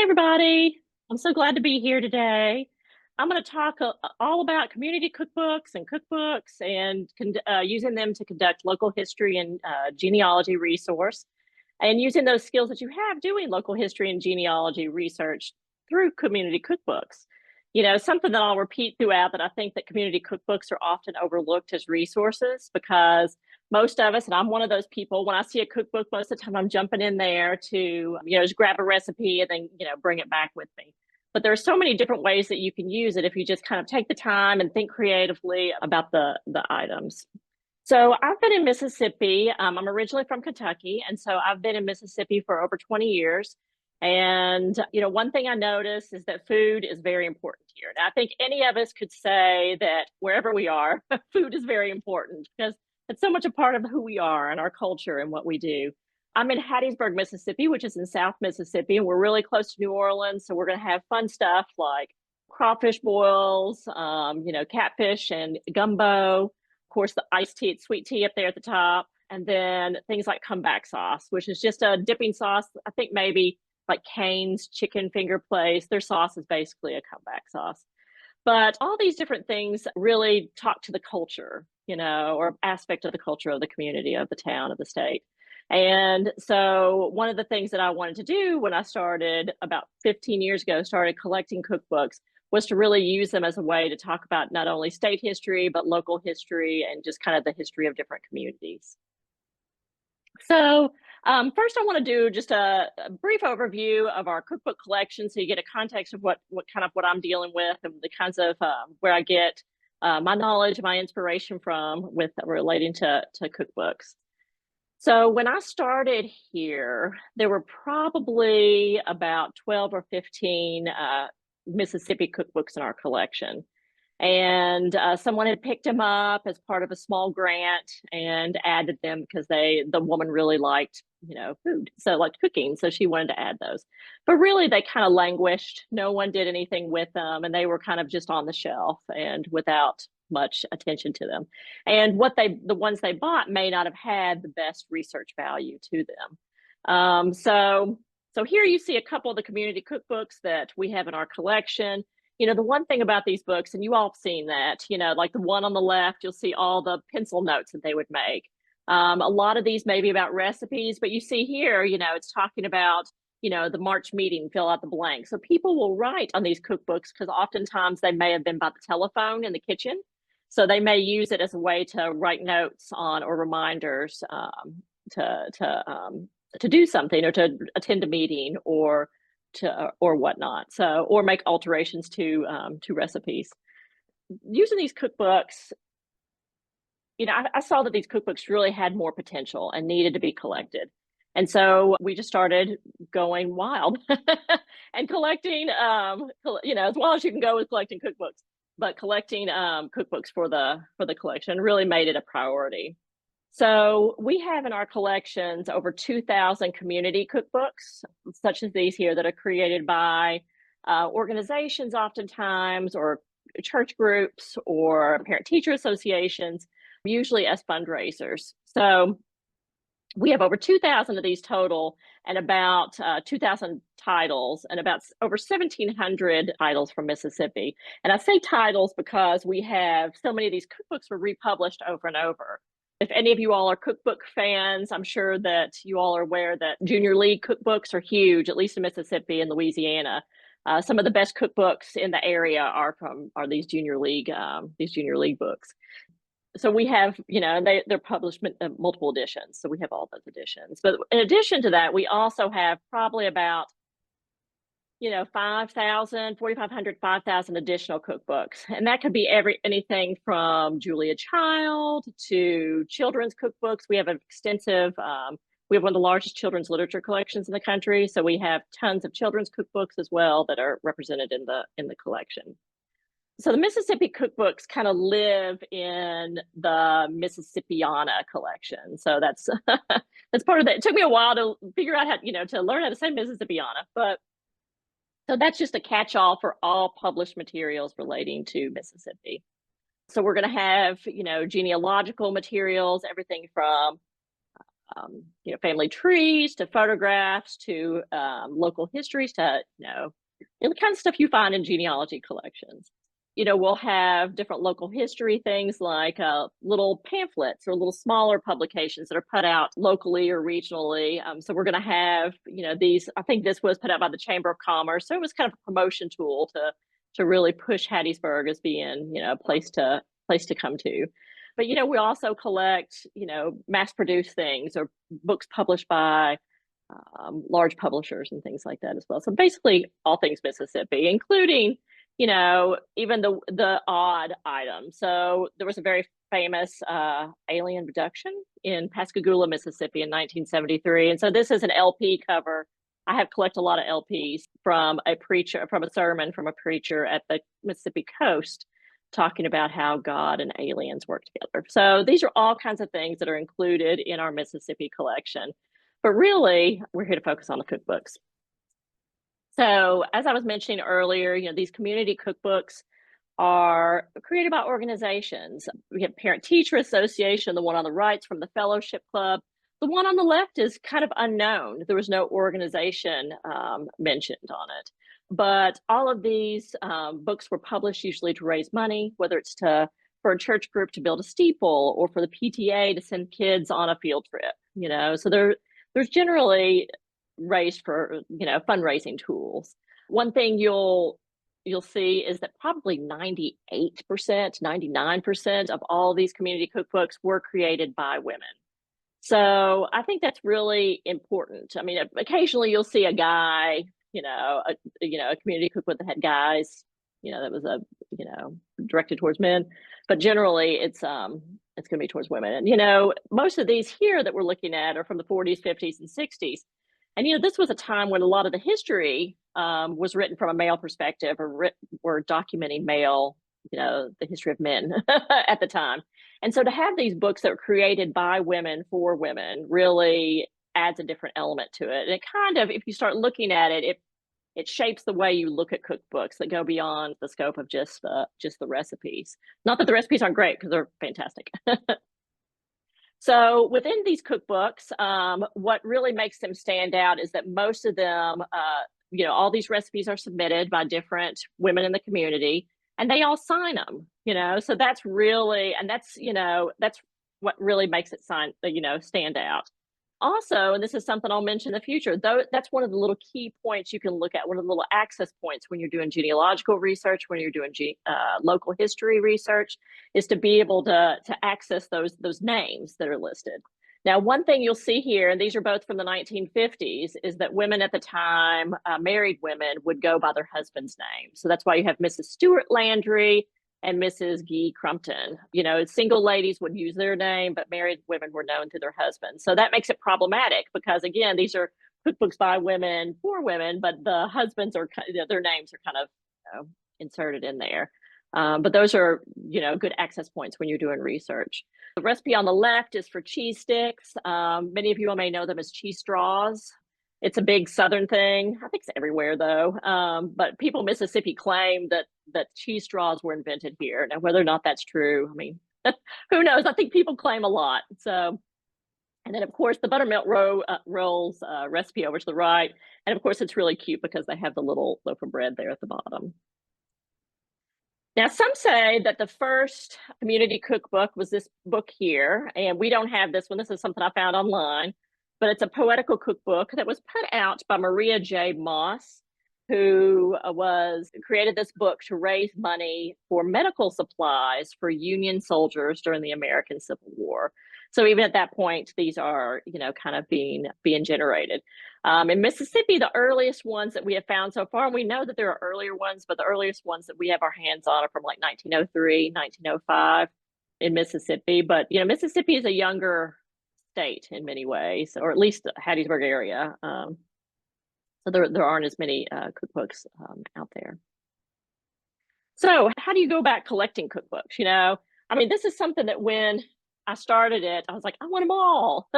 Hi, everybody. I'm so glad to be here today. I'm going to talk all about community cookbooks and cookbooks and using them to conduct local history and genealogy resource, and using those skills that you have doing local history and genealogy research through community cookbooks. You know, something that I'll repeat throughout, that I think that community cookbooks are often overlooked as resources, because most of us, and I'm one of those people, when I see a cookbook, most of the time I'm jumping in there to, just grab a recipe and then, bring it back with me. But there are so many different ways that you can use it if you just kind of take the time and think creatively about the items. So I've been in Mississippi. I'm originally from Kentucky, and so I've been in Mississippi for over 20 years. And, one thing I noticed is that food is very important here. And I think any of us could say that wherever we are, food is very important, because it's so much a part of who we are and our culture and what we do. I'm in Hattiesburg, Mississippi, which is in South Mississippi, and we're really close to New Orleans. So we're going to have fun stuff like crawfish boils, catfish and gumbo. Of course, the iced tea, sweet tea up there at the top. And then things like comeback sauce, which is just a dipping sauce. I think maybe like Cane's chicken finger place. Their sauce is basically a comeback sauce. But all these different things really talk to the culture, or aspect of the culture of the community, of the town, of the state. And so one of the things that I wanted to do when I started about 15 years ago, started collecting cookbooks, was to really use them as a way to talk about not only state history, but local history and just kind of the history of different communities. So first, I want to do just a brief overview of our cookbook collection, so you get a context of what I'm dealing with, and the kinds of where I get my knowledge, my inspiration from with relating to cookbooks. So when I started here, there were probably about 12 or 15 Mississippi cookbooks in our collection. And someone had picked them up as part of a small grant and added them because the woman really liked, food, so liked cooking, so she wanted to add those. But really, they kind of languished. No one did anything with them, and they were kind of just on the shelf and without much attention to them. And the ones they bought may not have had the best research value to them. So here you see a couple of the community cookbooks that we have in our collection. The one thing about these books, and you all have seen that, like the one on the left, you'll see all the pencil notes that they would make. A lot of these may be about recipes, but you see here, it's talking about, the March meeting, fill out the blank. So people will write on these cookbooks because oftentimes they may have been by the telephone in the kitchen. So they may use it as a way to write notes on, or reminders to do something, or to attend a meeting, or whatnot. So, or make alterations to recipes. Using these cookbooks, I saw that these cookbooks really had more potential and needed to be collected. And so we just started going wild and collecting, as well as you can go with collecting cookbooks, but collecting cookbooks for the collection really made it a priority. So we have in our collections over 2,000 community cookbooks, such as these here, that are created by organizations oftentimes, or church groups, or parent-teacher associations, usually as fundraisers. So we have over 2,000 of these total, and about 2,000 titles, and about over 1,700 titles from Mississippi. And I say titles because we have so many of these cookbooks were republished over and over. If any of you all are cookbook fans, I'm sure that you all are aware that Junior League cookbooks are huge, at least in Mississippi and Louisiana. Some of the best cookbooks in the area are these Junior League books. So we have, they're published multiple editions. So we have all those editions. But in addition to that, we also have probably about 5,000, 4,500, 5,000 additional cookbooks. And that could be anything from Julia Child to children's cookbooks. We have an extensive, we have one of the largest children's literature collections in the country. So we have tons of children's cookbooks as well that are represented in the collection. So the Mississippi cookbooks kind of live in the Mississippiana collection. So that's part of that. It took me a while to figure out how, to learn how to say Mississippiana, but so that's just a catch-all for all published materials relating to Mississippi. So we're going to have, genealogical materials, everything from family trees to photographs to local histories to, the kind of stuff you find in genealogy collections. We'll have different local history things like little pamphlets or little smaller publications that are put out locally or regionally. So we're going to have, these, I think this was put out by the Chamber of Commerce. So it was kind of a promotion tool to really push Hattiesburg as being, a place to come to. But, we also collect, mass produced things or books published by large publishers and things like that as well. So basically all things Mississippi, including, even the odd items. So there was a very famous alien abduction in Pascagoula, Mississippi in 1973. And so this is an LP cover. I have collected a lot of LPs from a sermon from a preacher at the Mississippi coast talking about how God and aliens work together. So these are all kinds of things that are included in our Mississippi collection. But really, we're here to focus on the cookbooks. So as I was mentioning earlier, these community cookbooks are created by organizations. We have Parent-Teacher Association, the one on the right's from the Fellowship Club. The one on the left is kind of unknown. There was no organization mentioned on it. But all of these books were published usually to raise money, whether it's for a church group to build a steeple or for the PTA to send kids on a field trip, So there's generally raised for, fundraising tools. One thing you'll see is that probably 98%, 99% of all these community cookbooks were created by women. So I think that's really important. I mean, occasionally you'll see a guy, a community cookbook that had guys, that was directed towards men, but generally it's going to be towards women. And, most of these here that we're looking at are from the 40s, 50s, and 60s. And, this was a time when a lot of the history was written from a male perspective or documenting male, the history of men at the time. And so to have these books that were created by women for women really adds a different element to it. And it kind of, if you start looking at it, it shapes the way you look at cookbooks that go beyond the scope of just the recipes. Not that the recipes aren't great, because they're fantastic. So within these cookbooks, what really makes them stand out is that most of them, all these recipes are submitted by different women in the community, and they all sign them, so that's really, and that's what really makes it stand out. Also, and this is something I'll mention in the future, though, that's one of the little key points you can look at, one of the little access points when you're doing genealogical research, when you're doing local history research, is to be able to access those names that are listed. Now, one thing you'll see here, and these are both from the 1950s, is that women at the time, married women, would go by their husband's name. So that's why you have Mrs. Stewart Landry and Mrs. Gee Crumpton. Single ladies would use their name, but married women were known through their husbands. So that makes it problematic because, again, these are cookbooks by women for women, but the husbands are, their names are kind of inserted in there. But those are, good access points when you're doing research. The recipe on the left is for cheese sticks. Many of you may know them as cheese straws. It's a big Southern thing. I think it's everywhere, though. But people in Mississippi claim that cheese straws were invented here. Now, whether or not that's true, I mean, who knows? I think people claim a lot. So, and then, of course, the buttermilk rolls recipe over to the right. And, of course, it's really cute because they have the little loaf of bread there at the bottom. Now, some say that the first community cookbook was this book here, and we don't have this one. This is something I found online, but it's a poetical cookbook that was put out by Maria J. Moss, who created this book to raise money for medical supplies for Union soldiers during the American Civil War. So even at that point, these are, kind of being generated. In Mississippi, the earliest ones that we have found so far, and we know that there are earlier ones, but the earliest ones that we have our hands on are from like 1903, 1905 in Mississippi. But, Mississippi is a younger state in many ways, or at least the Hattiesburg area. So there aren't as many cookbooks out there. So how do you go about collecting cookbooks? I mean, this is something that when I started it, I was like, I want them all,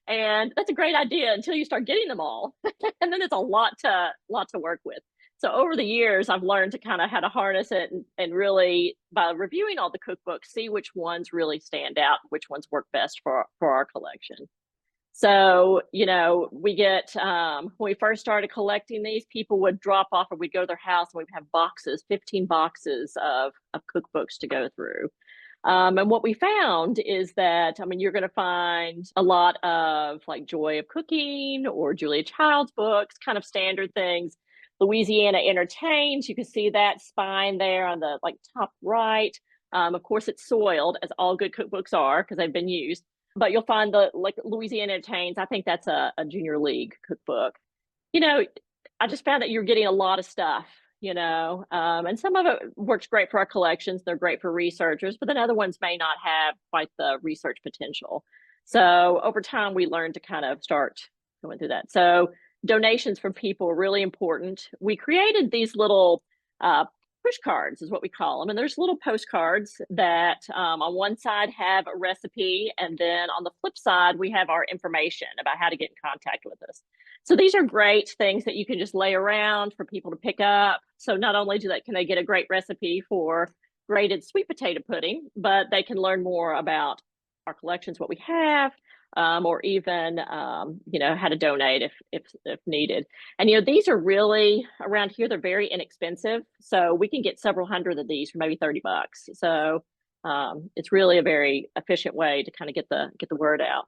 and that's a great idea until you start getting them all. And then it's a lot to work with. So over the years, I've learned to kind of how to harness it and really, by reviewing all the cookbooks, see which ones really stand out, which ones work best for our collection. So, we get, when we first started collecting these, people would drop off or we'd go to their house and we'd have boxes, 15 boxes of cookbooks to go through. And what we found is that, you're going to find a lot of like Joy of Cooking or Julia Child's books, kind of standard things. Louisiana Entertains, you can see that spine there on the like top right. Of course, it's soiled, as all good cookbooks are, because they've been used. But you'll find the like Louisiana Entertains. I think that's a junior league cookbook. I just found that you're getting a lot of stuff, and some of it works great for our collections. They're great for researchers, but then other ones may not have quite the research potential. So over time, we learned to kind of start going through that. So donations from people are really important. We created these little push cards, is what we call them. And there's little postcards that on one side have a recipe, and then on the flip side, we have our information about how to get in contact with us. So these are great things that you can just lay around for people to pick up. So not only can they get a great recipe for grated sweet potato pudding, but they can learn more about our collections, what we have, or even how to donate if needed. And these are really around here. They're very inexpensive, so we can get several hundred of these for maybe $30. So it's really a very efficient way to kind of get the word out.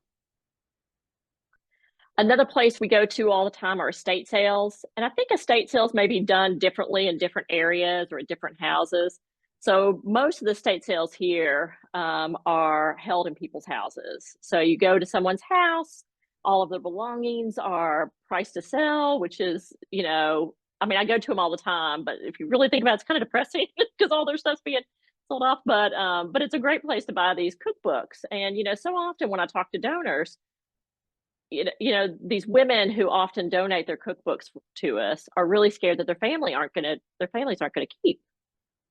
Another place we go to all the time are estate sales, and I think estate sales may be done differently in different areas or at different houses. So most of the estate sales here are held in people's houses. So you go to someone's house, all of their belongings are priced to sell, which is, I go to them all the time, but if you really think about it, it's kind of depressing because all their stuff's being sold off. But it's a great place to buy these cookbooks. And, so often when I talk to donors, these women who often donate their cookbooks to us are really scared that their families aren't going to keep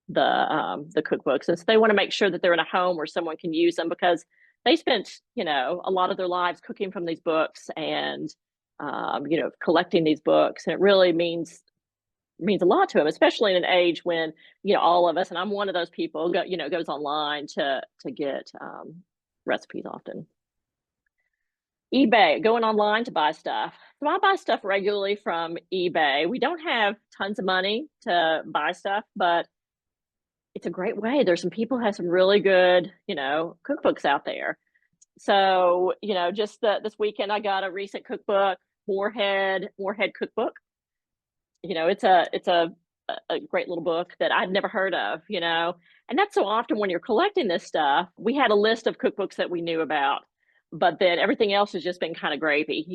the cookbooks, and so they want to make sure that they're in a home where someone can use them, because they spent a lot of their lives cooking from these books and collecting these books, and it really means a lot to them, especially in an age when all of us, and I'm one of those people, goes online to get recipes often. eBay, going online to buy stuff. So I buy stuff regularly from eBay. We don't have tons of money to buy stuff, but it's a great way. There's some people who have some really good, cookbooks out there. So, just this weekend, I got a recent cookbook, Moorhead Cookbook. It's a great little book that I'd never heard of, and that's so often when you're collecting this stuff. We had a list of cookbooks that we knew about, but then everything else has just been kind of gravy,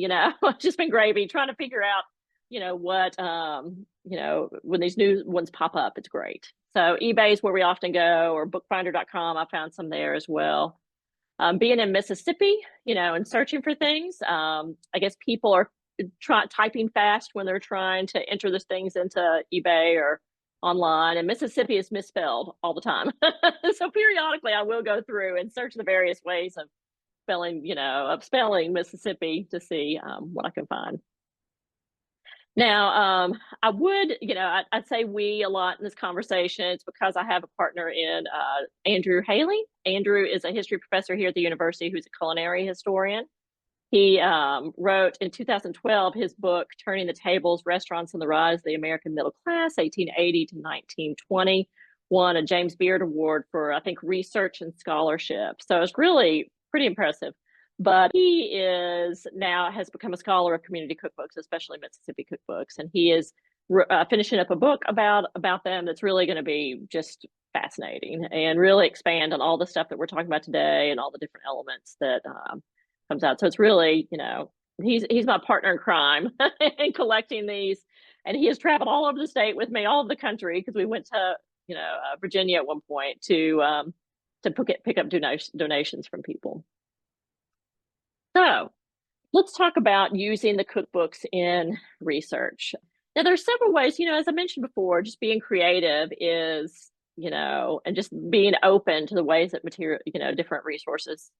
just been gravy, trying to figure out, what, when these new ones pop up, it's great. So eBay is where we often go, or bookfinder.com. I found some there as well. Being in Mississippi, and searching for things, I guess people are typing fast when they're trying to enter those things into eBay or online, and Mississippi is misspelled all the time. So periodically I will go through and search the various ways of spelling Mississippi to see what I can find. Now, I would, I'd say we a lot in this conversation. It's because I have a partner in Andrew Haley. Andrew is a history professor here at the university who's a culinary historian. He wrote in 2012 his book, Turning the Tables, Restaurants and the Rise of the American Middle Class, 1880 to 1920, won a James Beard Award for, I think, research and scholarship. So it's really pretty impressive. But he has become a scholar of community cookbooks, especially Mississippi cookbooks, and he is finishing up a book about them that's really going to be just fascinating and really expand on all the stuff that we're talking about today and all the different elements that comes out. So it's really, he's my partner in crime in collecting these, and he has traveled all over the state with me, all over the country, because we went to Virginia at one point to pick up donations from people. So let's talk about using the cookbooks in research. Now, there's several ways, as I mentioned before, just being creative is, and just being open to the ways that different resources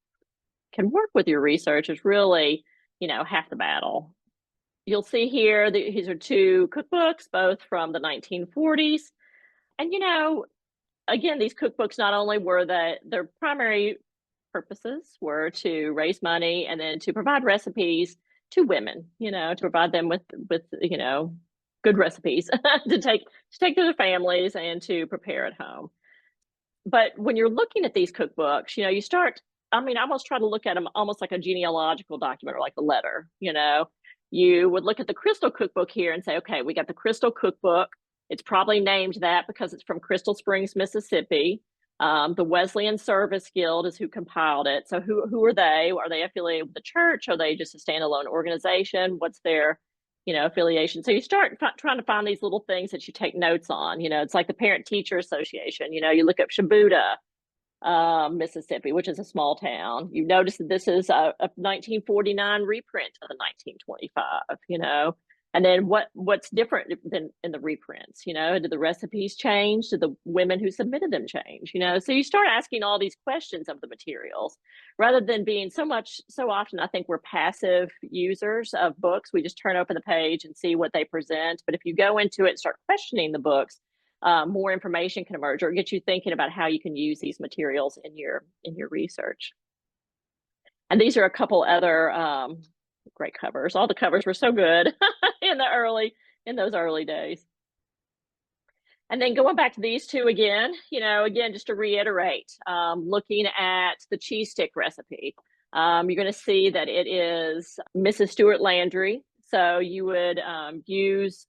can work with your research is really, half the battle. you'll see here, these are two cookbooks, both from the 1940s. And, again, these cookbooks not only were their primary purposes were to raise money and then to provide recipes to women, to provide them with good recipes to take to their families and to prepare at home. But when you're looking at these cookbooks, you start, I almost try to look at them almost like a genealogical document or like a letter. You would look at the Crystal Cookbook here and say, okay, we got the Crystal Cookbook. It's probably named that because it's from Crystal Springs, Mississippi. The Wesleyan Service Guild is who compiled it. So who are they? Are they affiliated with the church? Are they just a standalone organization? What's their affiliation? So you start trying to find these little things that you take notes on. It's like the Parent Teacher Association. You look up Shibuda, Mississippi, which is a small town. You notice that this is a 1949 reprint of the 1925, and then what's different than in the reprints, did the recipes change? Did the women who submitted them change? So you start asking all these questions of the materials rather than being so often, I think we're passive users of books. We just turn open the page and see what they present. But if you go into it and start questioning the books, more information can emerge or get you thinking about how you can use these materials in your research. And these are a couple other great covers. All the covers were so good in those early days. And then going back to these two again, just to reiterate, looking at the cheese stick recipe, you're going to see that it is Mrs. Stewart Landry. So you would use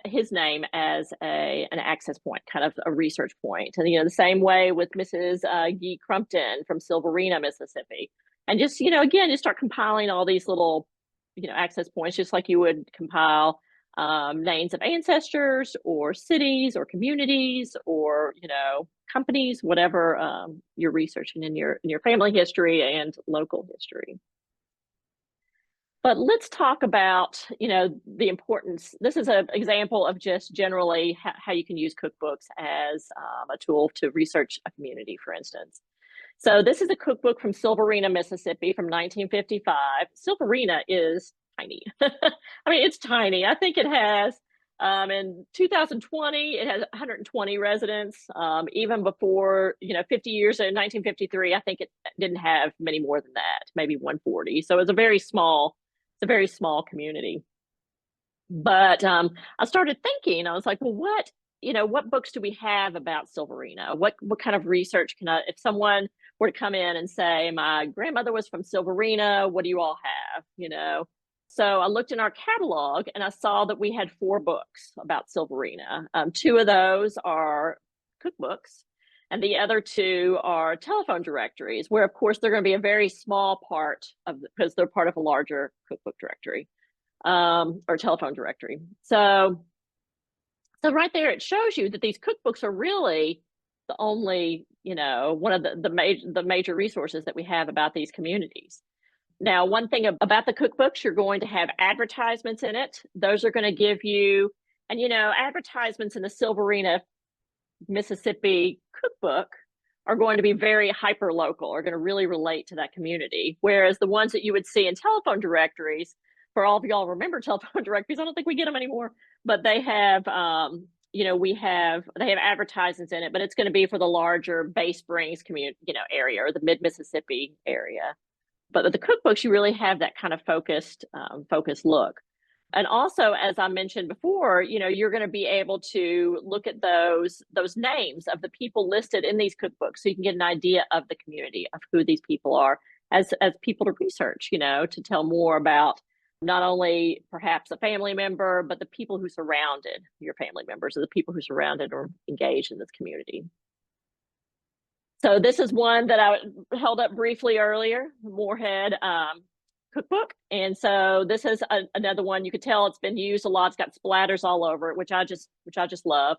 his name as an access point, kind of a research point. And, the same way with Mrs. Guy Crumpton from Silverina, Mississippi. And just, again, just start compiling all these little, access points, just like you would compile names of ancestors or cities or communities or, companies, whatever you're researching in your family history and local history. But let's talk about, the importance. This is an example of just generally how you can use cookbooks as a tool to research a community, for instance. So this is a cookbook from Silverina, Mississippi from 1955. Silverina is tiny. It's tiny. I think it has, in 2020, it has 120 residents. Even before, 50 years in 1953, I think it didn't have many more than that, maybe 140. So it's a very small community. But I started thinking, I was like, well, what books do we have about Silverina? What kind of research if someone were to come in and say, my grandmother was from Silverina, what do you all have? So I looked in our catalog and I saw that we had 4 books about Silverina. 2 of those are cookbooks, and the other 2 are telephone directories, where of course they're going to be a very small part because they're part of a larger cookbook directory or telephone directory. So right there, it shows you that these cookbooks are really the only, one of the major resources that we have about these communities. Now, one thing about the cookbooks, you're going to have advertisements in it. Those are going to give you, and advertisements in the Silverina, Mississippi cookbook are going to be very hyper local, are going to really relate to that community. Whereas the ones that you would see in telephone directories, for all of y'all remember telephone directories, I don't think we get them anymore, but they have, they have advertisements in it, but it's going to be for the larger Bay Springs community, area, or the mid-Mississippi area. But with the cookbooks, you really have that kind of focused look. And also, as I mentioned before, you're going to be able to look at those names of the people listed in these cookbooks, so you can get an idea of the community, of who these people are, as people to research, to tell more about not only perhaps a family member, but the people who surrounded your family members, or the people who surrounded or engaged in this community. So this is one that I held up briefly earlier, Moorhead cookbook. And so this is another one. You could tell it's been used a lot. It's got splatters all over it, which I just love.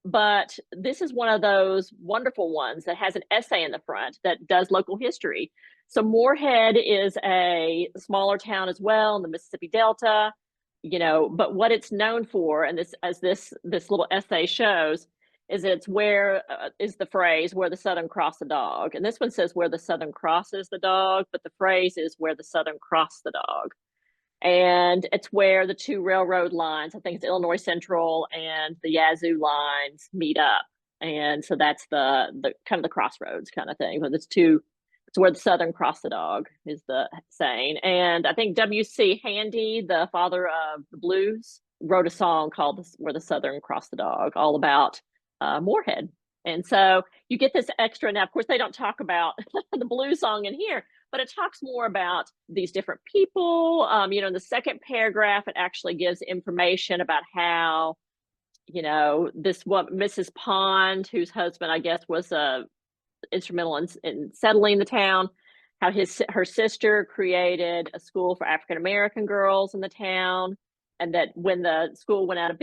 But this is one of those wonderful ones that has an essay in the front that does local history. So Moorhead is a smaller town as well in the Mississippi Delta, but what it's known for, and this little essay shows, is it's where is the phrase where the Southern cross the dog. And this one says where the Southern crosses the dog, but the phrase is where the Southern cross the dog. And it's where the two railroad lines, I think it's Illinois Central and the Yazoo lines, meet up. And so that's the kind of the crossroads kind of thing. But it's where the Southern cross the dog is the saying. And I think W.C. Handy, the father of the blues, wrote a song called "Where the Southern Cross the Dog," all about Moorhead. And so you get this extra. Now, of course, they don't talk about the blues song in here, but it talks more about these different people. In the second paragraph, it actually gives information about how, this Mrs. Pond, whose husband, I guess, was instrumental in settling the town, how her sister created a school for African American girls in the town, and that when the school went out of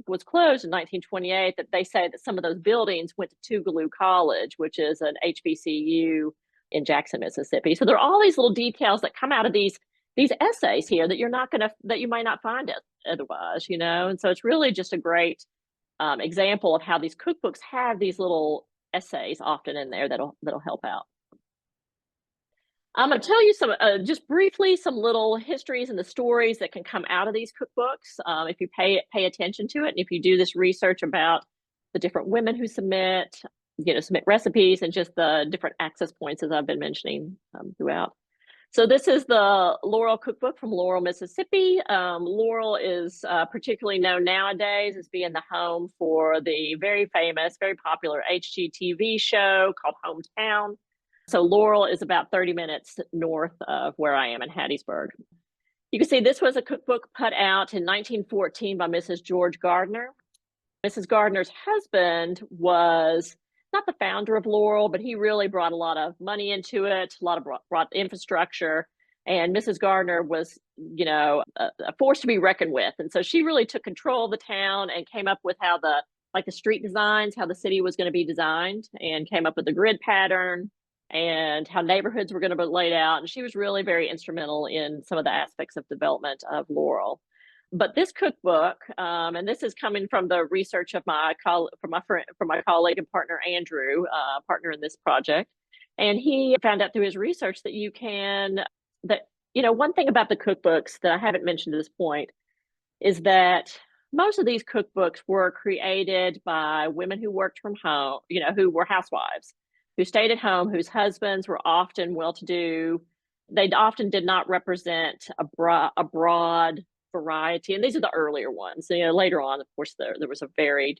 was closed in 1928, that they say that some of those buildings went to Tougaloo College, which is an HBCU in Jackson, Mississippi. So there are all these little details that come out of these essays here that you might not find it otherwise, And so it's really just a great example of how these cookbooks have these little essays often in there that'll help out. I'm going to tell you some, just briefly, some little histories and the stories that can come out of these cookbooks if you pay attention to it, and if you do this research about the different women who submit recipes and just the different access points as I've been mentioning throughout. So this is the Laurel Cookbook from Laurel, Mississippi. Laurel is particularly known nowadays as being the home for the very famous, very popular HGTV show called Hometown. So Laurel is about 30 minutes north of where I am in Hattiesburg. You can see this was a cookbook put out in 1914 by Mrs. George Gardner. Mrs. Gardner's husband was not the founder of Laurel, but he really brought a lot of money into it, a lot of brought infrastructure. And Mrs. Gardner was, a force to be reckoned with. And so she really took control of the town and came up with how the street designs, how the city was going to be designed, and came up with the grid pattern and how neighborhoods were going to be laid out. And she was really very instrumental in some of the aspects of development of Laurel. But this cookbook, and this is coming from the research of my colleague and partner Andrew, partner in this project, and he found out through his research that one thing about the cookbooks that I haven't mentioned to this point is that most of these cookbooks were created by women who worked from home, who were housewives, who stayed at home, whose husbands were often well-to-do. They often did not represent a broad variety, and these are the earlier ones. Later on, of course, there was a varied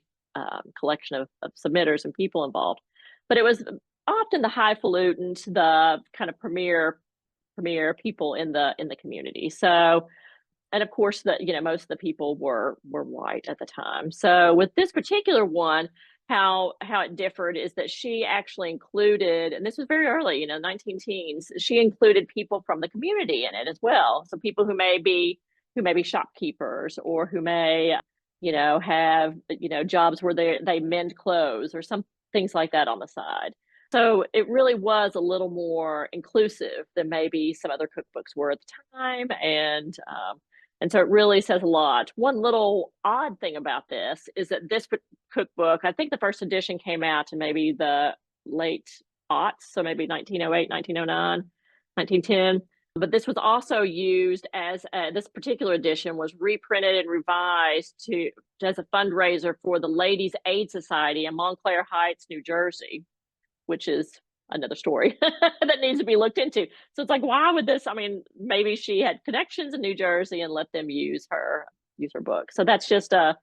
collection of submitters and people involved, but it was often the highfalutin, the kind of premier people in the community. So, and of course, most of the people were white at the time. So with this particular one, how it differed is that she actually included, and this was very early, 19 teens, she included people from the community in it as well. So people who may be shopkeepers, or who may, have, jobs where they mend clothes or some things like that on the side. So it really was a little more inclusive than maybe some other cookbooks were at the time. And so it really says a lot. One little odd thing about this is that this cookbook, I think the first edition came out in maybe the late aughts, so maybe 1908, 1909, 1910. But this was also used as this particular edition was reprinted and revised as a fundraiser for the Ladies Aid Society in Montclair Heights, New Jersey, which is another story that needs to be looked into. So it's like, why would this? I mean, maybe she had connections in New Jersey and let them use her book. So that's just an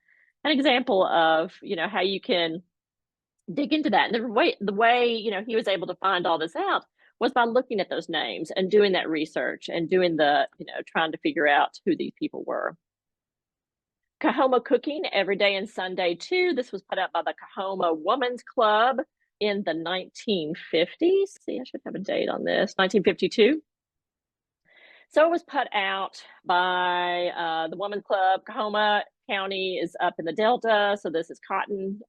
example of how you can dig into that. And the way he was able to find all this out was by looking at those names and doing that research and doing trying to figure out who these people were. Coahoma Cooking, Every Day and Sunday Too. This was put out by the Coahoma Women's Club in the 1950s. See, I should have a date on this, 1952. So it was put out by the Women's Club. Coahoma County is up in the Delta, so this is cotton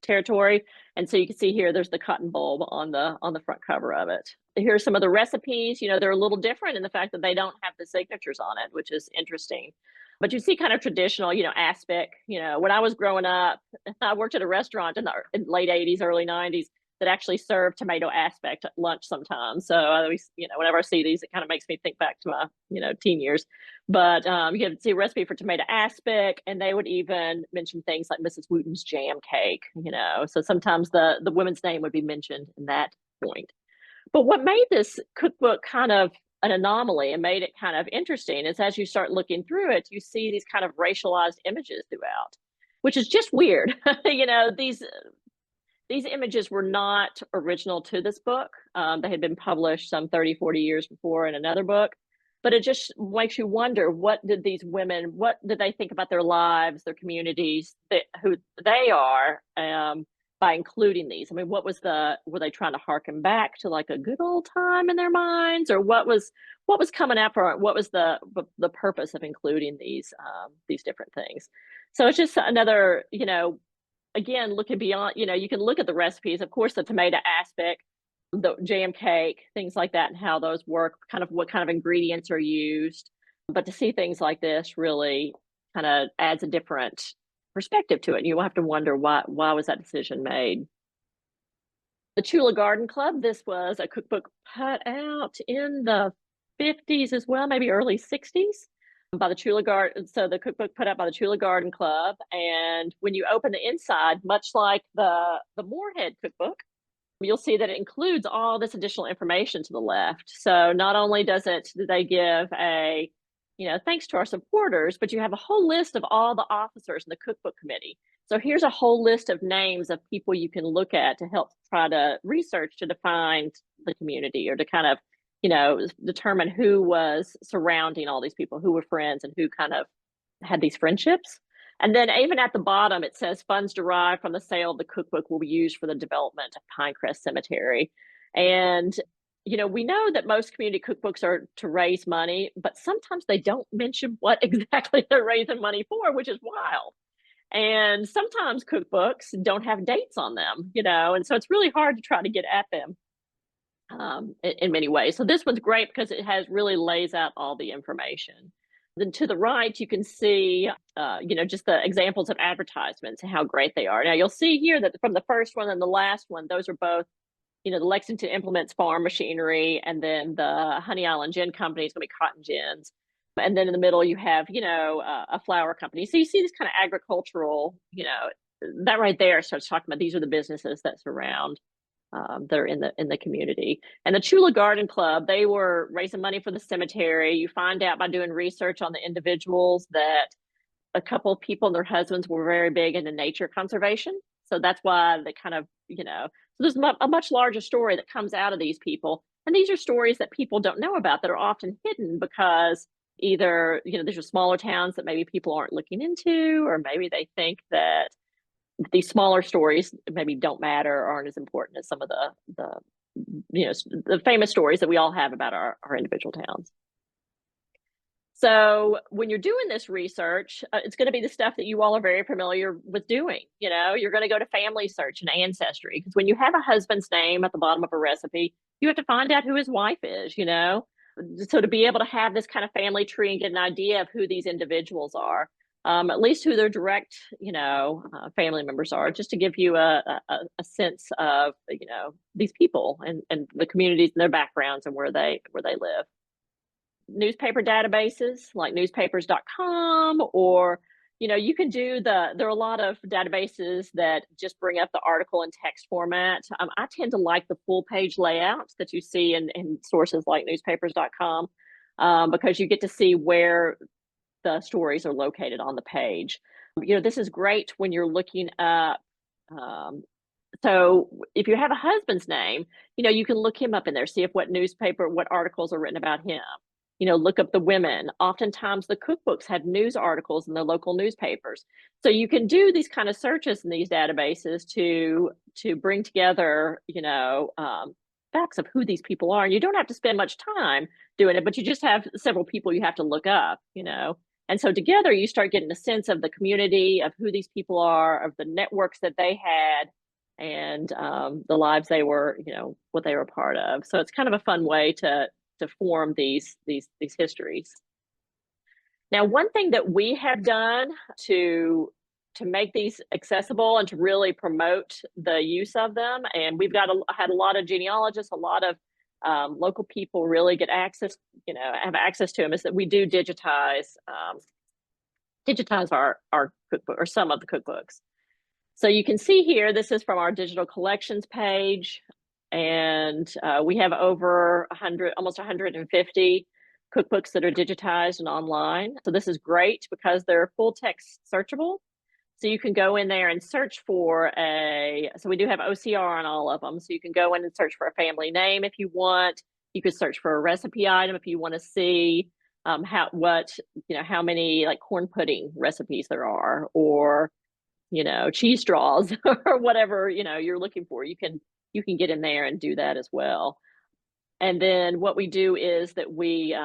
territory. And so you can see here, there's the cotton bulb on the front cover of it. Here's some of the recipes. They're a little different in the fact that they don't have the signatures on it, which is interesting. But you see kind of traditional, aspic. When I was growing up, I worked at a restaurant in the late 80s, early 90s. that actually serve tomato aspic at lunch sometimes. So I always, whenever I see these, it kind of makes me think back to my, teen years. But you can see a recipe for tomato aspic, and they would even mention things like Mrs. Wooten's jam cake, So sometimes the woman's name would be mentioned in that point. But what made this cookbook kind of an anomaly and made it kind of interesting is as you start looking through it, you see these kind of racialized images throughout, which is just weird. These images were not original to this book. They had been published some 30, 40 years before in another book. But it just makes you wonder, what did these women, what did they think about their lives, their communities, who they are, by including these? I mean, were they trying to harken back to like a good old time in their minds, or what was coming out for it? What was the purpose of including these different things? So it's just another, again, looking beyond, you can look at the recipes, of course, the tomato aspic, the jam cake, things like that, and how those work, kind of what kind of ingredients are used. But to see things like this really kind of adds a different perspective to it. And you have to wonder, why was that decision made? The Chula Garden Club, this was a cookbook put out in the 50s as well, maybe early 60s, by the Chula Garden. So the cookbook put out by the Chula Garden Club. And when you open the inside, much like the Moorhead cookbook, you'll see that it includes all this additional information to the left. So not only do they give a, thanks to our supporters, but you have a whole list of all the officers in the cookbook committee. So here's a whole list of names of people you can look at to help try to research to define the community, or to kind of, determine who was surrounding all these people, who were friends and who kind of had these friendships. And then even at the bottom, it says funds derived from the sale of the cookbook will be used for the development of Pinecrest Cemetery. And, we know that most community cookbooks are to raise money, but sometimes they don't mention what exactly they're raising money for, which is wild. And sometimes cookbooks don't have dates on them, and so it's really hard to try to get at them in many ways. So this one's great because it really lays out all the information. Then to the right, you can see, just the examples of advertisements and how great they are. Now you'll see here that from the first one and the last one, those are both, the Lexington Implements farm machinery, and then the Honey Island Gin Company is going to be Cotton Gins. And then in the middle, you have, a flour company. So you see this kind of agricultural, that right there starts talking about these are the businesses that surround, that are in the community. And the Chula Garden Club, they were raising money for the cemetery. You find out by doing research on the individuals that a couple of people and their husbands were very big into nature conservation. So that's why they kind of, so there's a much larger story that comes out of these people. And these are stories that people don't know about, that are often hidden because either, these are smaller towns that maybe people aren't looking into, or maybe they think that these smaller stories maybe don't matter or aren't as important as some of the famous stories that we all have about our individual towns. So when you're doing this research, it's going to be the stuff that you all are very familiar with doing. You're going to go to family search and ancestry, because when you have a husband's name at the bottom of a recipe, you have to find out who his wife is, So to be able to have this kind of family tree and get an idea of who these individuals are, at least who their direct, family members are, just to give you a sense of, these people and the communities and their backgrounds and where they live. Newspaper databases like newspapers.com, or, you can do there are a lot of databases that just bring up the article in text format. I tend to like the full page layouts that you see in sources like newspapers.com, because you get to see where the stories are located on the page. This is great when you're looking up. So if you have a husband's name, you can look him up in there, see if what articles are written about him. Look up the women. Oftentimes the cookbooks have news articles in the local newspapers. So you can do these kind of searches in these databases to bring together, facts of who these people are. And you don't have to spend much time doing it, but you just have several people you have to look up, And so together you start getting a sense of the community, of who these people are, of the networks that they had, and the lives they were, what they were a part of. So it's kind of a fun way to form these histories. Now, one thing that we have done to to make these accessible and to really promote the use of them. And we've had a lot of genealogists, a lot of local people really get access, have access to them, is that we do digitize our cookbook, or some of the cookbooks. So you can see here, this is from our digital collections page, and we have over 100, almost 150 cookbooks that are digitized and online. So this is great because they're full text searchable. So you can go in there and search for so we do have OCR on all of them. So you can go in and search for a family name if you want. You could search for a recipe item if you want to see how many like corn pudding recipes there are, or cheese straws or whatever you're looking for. You can get in there and do that as well. And then what we do is that we,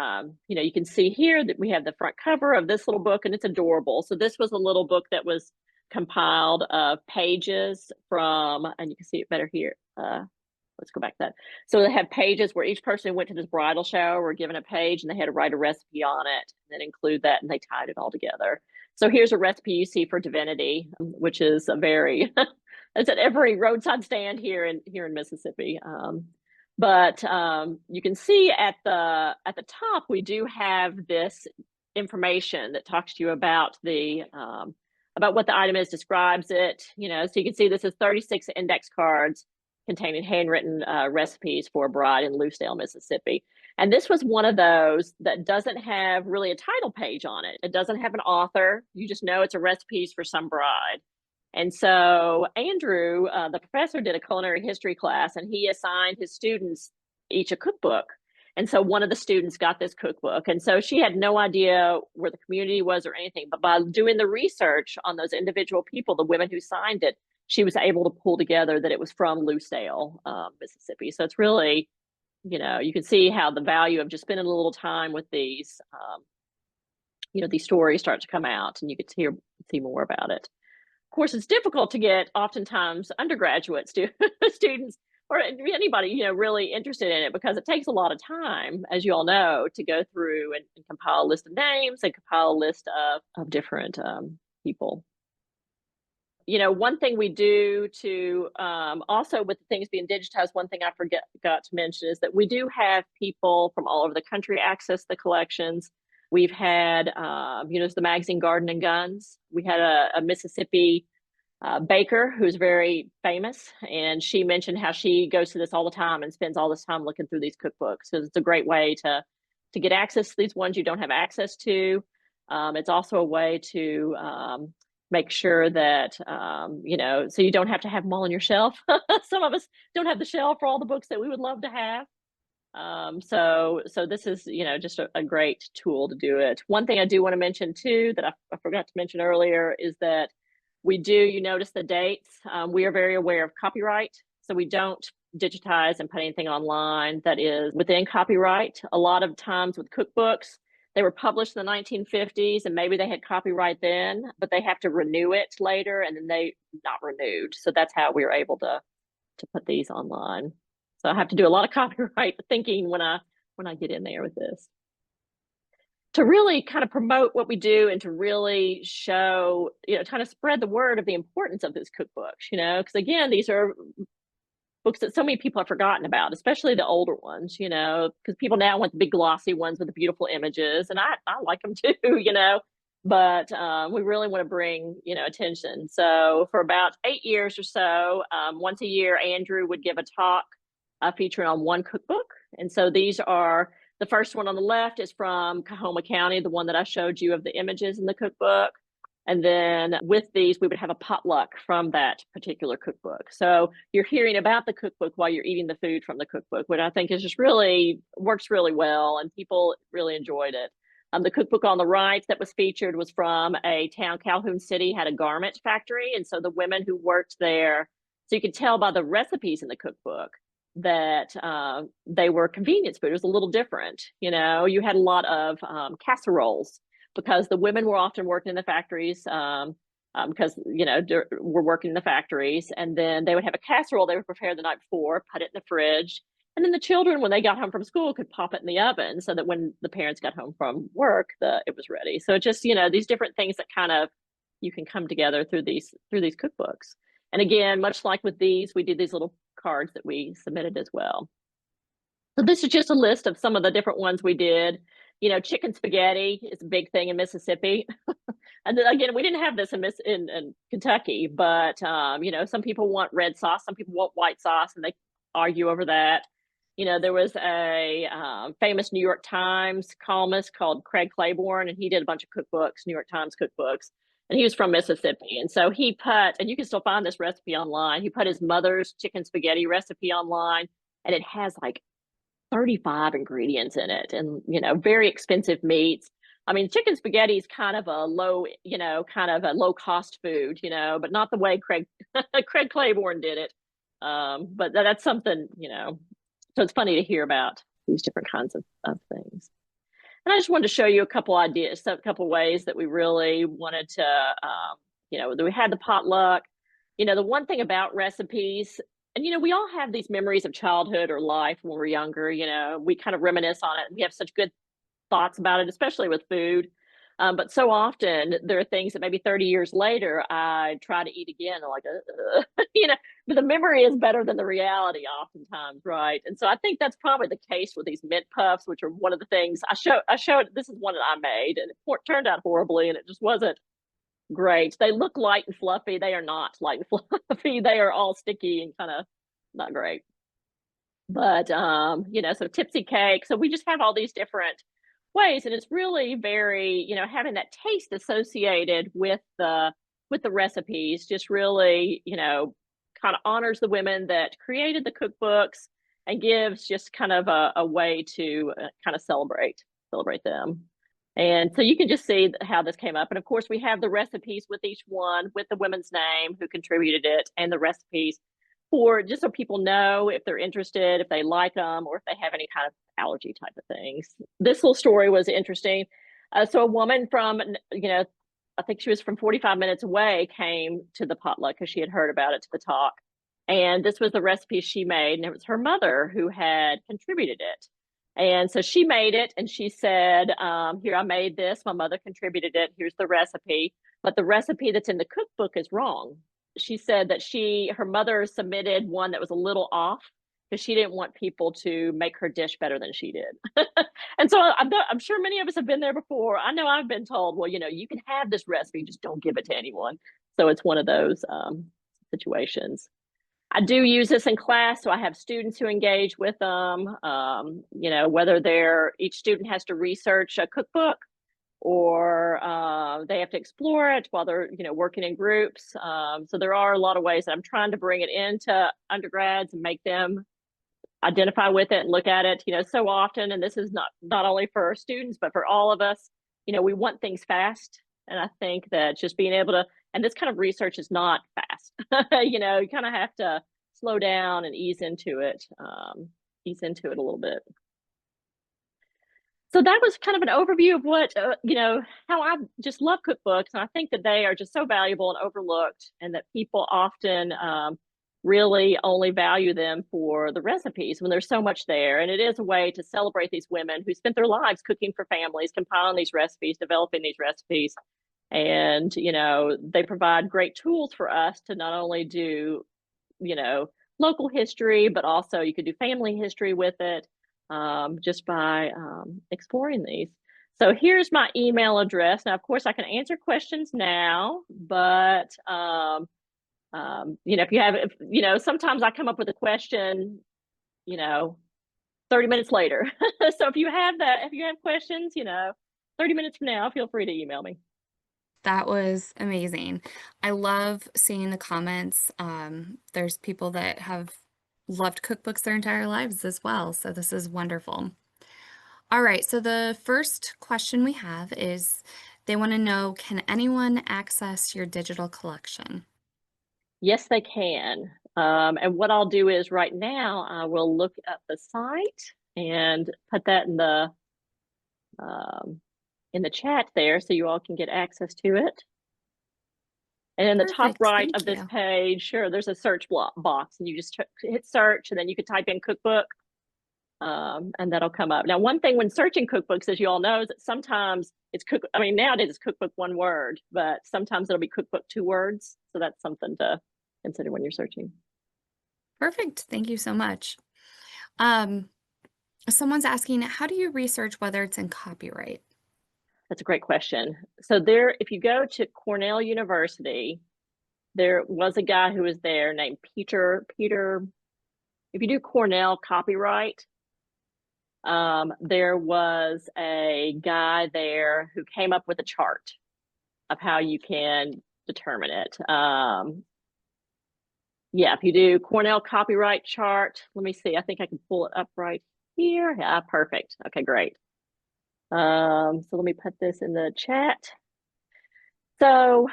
you can see here that we have the front cover of this little book, and it's adorable. So this was a little book that was compiled of pages from, and you can see it better here. Let's go back to that. So they have pages where each person who went to this bridal shower were given a page, and they had to write a recipe on it and then include that, and they tied it all together. So here's a recipe you see for divinity, which is a very, it's at every roadside stand here in Mississippi. But you can see at the top, we do have this information that talks to you about about what the item is, describes it. So you can see this is 36 index cards containing handwritten recipes for a bride in Lucedale, Mississippi. And this was one of those that doesn't have really a title page on it. It doesn't have an author. You just know it's a recipes for some bride. And so Andrew, the professor, did a culinary history class, and he assigned his students each a cookbook. And so one of the students got this cookbook. And so she had no idea where the community was or anything. But by doing the research on those individual people, the women who signed it, she was able to pull together that it was from Lucedale, Mississippi. So it's really, you can see how the value of just spending a little time with these, these stories start to come out, and you could see more about it. Of course, it's difficult to get oftentimes undergraduate students or anybody, really interested in it, because it takes a lot of time, as you all know, to go through and compile a list of names and compile a list of different people. One thing we do to also with the things being digitized, one thing I forgot to mention is that we do have people from all over the country access the collections. We've had, the magazine Garden and Guns. We had a Mississippi baker who's very famous, and she mentioned how she goes to this all the time and spends all this time looking through these cookbooks. So it's a great way to get access to these ones you don't have access to. It's also a way to make sure that, so you don't have to have them all on your shelf. Some of us don't have the shelf for all the books that we would love to have. So this is, just a great tool to do it. One thing I do want to mention too, that I forgot to mention earlier, is that we do, you notice the dates. We are very aware of copyright. So we don't digitize and put anything online that is within copyright. A lot of times with cookbooks, they were published in the 1950s, and maybe they had copyright then, but they have to renew it later, and then they not renewed. So that's how we were able to put these online. So I have to do a lot of copyright thinking when I get in there with this. To really kind of promote what we do and to really show, kind of spread the word of the importance of these cookbooks, because again, these are books that so many people have forgotten about, especially the older ones, because people now want the big glossy ones with the beautiful images, and I like them too, but we really want to bring, attention. So for about 8 years or so, once a year, Andrew would give a talk featuring on one cookbook. And so these are, the first one on the left is from Coahoma County, the one that I showed you of the images in the cookbook. And then with these, we would have a potluck from that particular cookbook. So you're hearing about the cookbook while you're eating the food from the cookbook, which I think is just really, works really well, and people really enjoyed it. The cookbook on the right that was featured was from a town, Calhoun City, had a garment factory. And so the women who worked there, so you could tell by the recipes in the cookbook that they were convenience food. It was a little different. You had a lot of casseroles, because the women were often working in the factories, because, we're working in the factories. And then they would have a casserole they would prepare the night before, put it in the fridge. And then the children, when they got home from school, could pop it in the oven so that when the parents got home from work, it was ready. So just, these different things that kind of, you can come together through these cookbooks. And again, much like with these, we did these little cards that we submitted as well. So this is just a list of some of the different ones we did. You know, chicken spaghetti is a big thing in Mississippi. And then again, we didn't have this in Kentucky, but you know, some people want red sauce, some people want white sauce, and they argue over that. You know, there was a famous New York Times columnist called Craig Claiborne, and he did a bunch of cookbooks, New York Times cookbooks, and he was from Mississippi. And so he put, and you can still find this recipe online, he put his mother's chicken spaghetti recipe online, and it has like 35 ingredients in it, and, you know, very expensive meats. I mean, chicken spaghetti is kind of a low, you know, kind of a low cost food, you know, but not the way Craig Claiborne did it. But that's something, you know, so it's funny to hear about these different kinds of things. And I just wanted to show you a couple ideas, a couple ways that we really wanted to, you know, that we had the potluck. You know, the one thing about recipes, and, you know, we all have these memories of childhood or life when we're younger, you know, we kind of reminisce on it. We have such good thoughts about it, especially with food. But so often there are things that maybe 30 years later, I try to eat again, like, you know, but the memory is better than the reality oftentimes, right? And so I think that's probably the case with these mint puffs, which are one of the things I showed, this is one that I made, and it turned out horribly, and it just wasn't great. They look light and fluffy. They are not light and fluffy. They are all sticky and kind of not great. But, you know, so tipsy cake. So we just have all these different ways, and it's really very, you know, having that taste associated with the recipes just really, you know, kind of honors the women that created the cookbooks and gives just kind of a way to kind of celebrate them. And so you can just see how this came up. And of course, we have the recipes with each one with the women's name who contributed it, and the recipes for just so people know if they're interested, if they like them, or if they have any kind of allergy type of things. This little story was interesting. So a woman from, you know, I think she was from 45 minutes away, came to the potluck because she had heard about it, to the talk. And this was the recipe she made, and it was her mother who had contributed it. And so she made it, and she said, here, I made this, my mother contributed it, here's the recipe, but the recipe that's in the cookbook is wrong. She said that her mother submitted one that was a little off because she didn't want people to make her dish better than she did. And so I'm sure many of us have been there before. I know I've been told, well, you know, you can have this recipe, just don't give it to anyone. So it's one of those situations. I do use this in class, so I have students who engage with them, you know, whether each student has to research a cookbook, or they have to explore it while they're, you know, working in groups. So there are a lot of ways that I'm trying to bring it into undergrads and make them identify with it and look at it, you know, so often. And this is not only for our students, but for all of us, you know, we want things fast. And I think that just being able to, and this kind of research is not fast, you know, you kind of have to slow down and ease into it a little bit. So that was kind of an overview of what, you know, how I just love cookbooks. And I think that they are just so valuable and overlooked, and that people often really only value them for the recipes when there's so much there. And it is a way to celebrate these women who spent their lives cooking for families, compiling these recipes, developing these recipes. And, you know, they provide great tools for us to not only do, you know, local history, but also you could do family history with it. Just by exploring these. So here's my email address. Now, of course, I can answer questions now, but you know, you know, sometimes I come up with a question, you know, 30 minutes later. So if you have questions, you know, 30 minutes from now, feel free to email me. That was amazing. I love seeing the comments. There's people that have loved cookbooks their entire lives as well, so this is wonderful. All right, so the first question we have is they want to know, can anyone access your digital collection? Yes, they can. And what I'll do is right now, I will look up the site and put that in the chat there so you all can get access to it. And in the top right of this page, sure, there's a search box, and you just hit search, and then you could type in cookbook, and that'll come up. Now, one thing when searching cookbooks, as you all know, is that sometimes it's cook. I mean, nowadays it's cookbook one word, but sometimes it'll be cookbook two words. So that's something to consider when you're searching. Perfect. Thank you so much. Um, Someone's asking, how do you research whether it's in copyright? That's a great question. So if you go to Cornell University, there was a guy who was there named Peter. If you do Cornell copyright, there was a guy there who came up with a chart of how you can determine it. Yeah, if you do Cornell copyright chart, let me see. I think I can pull it up right here. Yeah, perfect. Okay, great. So let me put this in the chat. So,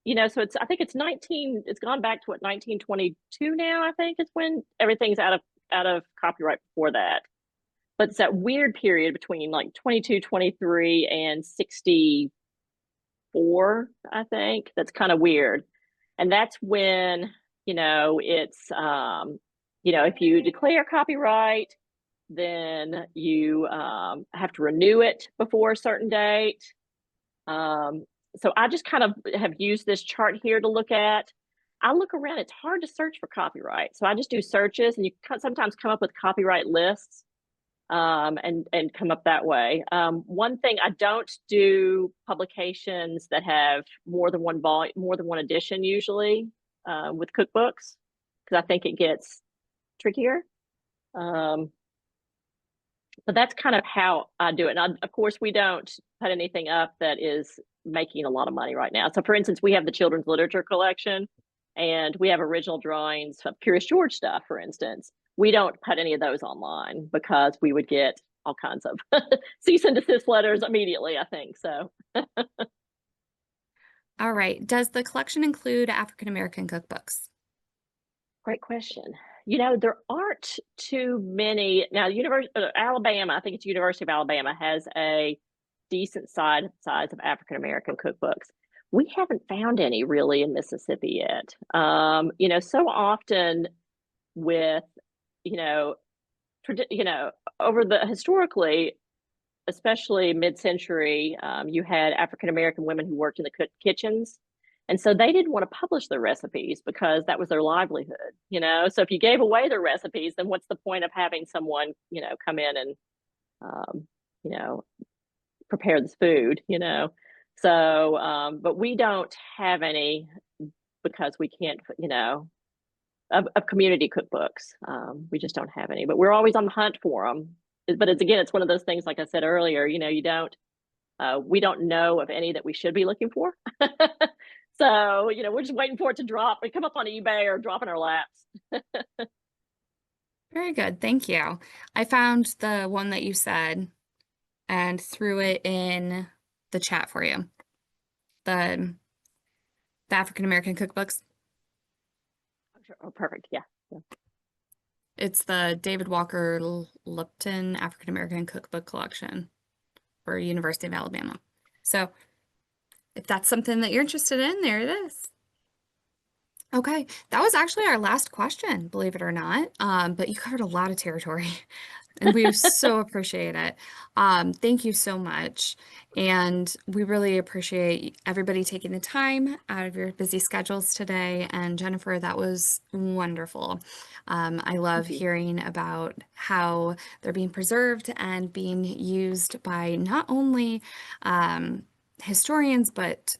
I think it's gone back to what, 1922 now, I think is when everything's out of copyright before that. But it's that weird period between like 22, 23 and 64, I think. That's kind of weird. And that's when, it's if you declare copyright, then you have to renew it before a certain date. So I just kind of have used this chart here to look at. I look around, it's hard to search for copyright. So I just do searches, and you can sometimes come up with copyright lists, and come up that way. One thing, I don't do publications that have more than one edition usually, with cookbooks, because I think it gets trickier. But that's kind of how I do it. And of course, we don't put anything up that is making a lot of money right now. So for instance, we have the children's literature collection, and we have original drawings of Curious George stuff, for instance. We don't put any of those online because we would get all kinds of cease and desist letters immediately, I think. So All right. Does the collection include African American cookbooks? great question. There aren't too many. Now, Alabama, I think it's University of Alabama, has a decent size of African American cookbooks. We haven't found any really in Mississippi yet. So often with, over the historically, especially mid-century, you had African American women who worked in the kitchens. And so they didn't want to publish their recipes because that was their livelihood, So if you gave away their recipes, then what's the point of having someone, come in and, um, you know, prepare this food, So, but we don't have any because we can't, of community cookbooks. We just don't have any, but we're always on the hunt for them. But it's one of those things, like I said earlier, we don't know of any that we should be looking for. So, we're just waiting for it to drop. We come up on eBay or drop in our laps. Very good. Thank you. I found the one that you said and threw it in the chat for you. The African American cookbooks. Oh, perfect. Yeah. It's the David Walker Lupton African American Cookbook Collection for University of Alabama. So if that's something that you're interested in, there it is. Okay, that was actually our last question, believe it or not. But you covered a lot of territory, and we so appreciate it. Thank you so much. And we really appreciate everybody taking the time out of your busy schedules today. And Jennifer, that was wonderful. I love hearing about how they're being preserved and being used by not only historians, but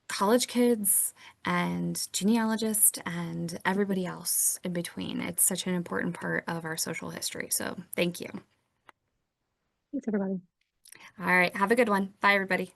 college kids and genealogists and everybody else in between. It's such an important part of our social history. So thank you. Thanks, everybody. All right. Have a good one. Bye, everybody.